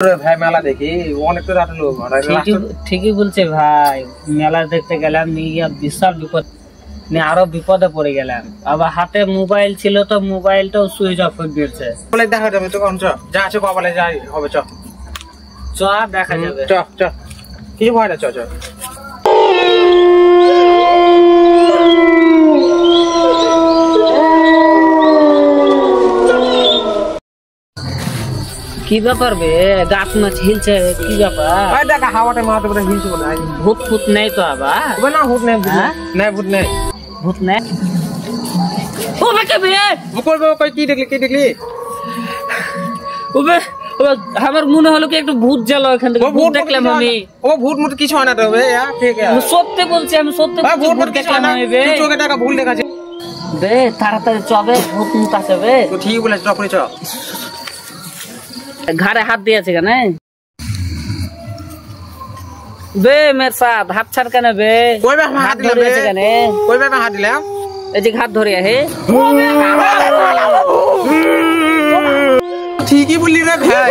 ভাই মেলা দেখি অনেক তো রাত লোক ঠিকই বলছে ভাই, মেলা দেখতে গেলাম নিয়ে বিশাল বিপদ, আরো বিপদে পড়ে গেলাম। আবার হাতে মোবাইল ছিল তো মোবাইলটাও সুইচ অফ হয়ে গেছে। দেখা যাবে তো যা আছে কপালে যাই হবে। চ দেখা যাবে, কিছু ভয় না। কি ব্যাপার বে, গাছ মাছ হিলছে, কি ব্যাপার? দেখা হাওয়াটা মারতে পারে হিলছে বলে। ভূত ফুত নেই তো? আবার না ভূত নেই, ভূত নেই। ভূত নেই? ও বেকে বে কই কি দেখলি? ওবে আমার মনে হলো কি একটু ভূত জ্বালো এখান থেকে। ভূত দেখলাম আমি। ও ভূত মুত কিছু হয় না তো বে, ঠিক আছে আমি সত্যি বলছি, আমি সত্যি বলছি, ভূত দেখলাম আমি বে। তুই চোখে টাকা ভুল দেখাছে বে, তাড়াতাড়ি চবে, ভূত মুত আছে বে। তো ঠিক বলেছ, চপরে চ। ঘাড়ে হাত দিয়েছে কেন বে? মের সাথ হাত ছাড় কেন বে? কই বে হাত ধরেছে কেন? কই বে হাত দিলাম? এই যে হাত ধরিয়া হে। ঠিকই বললি রে ভাই।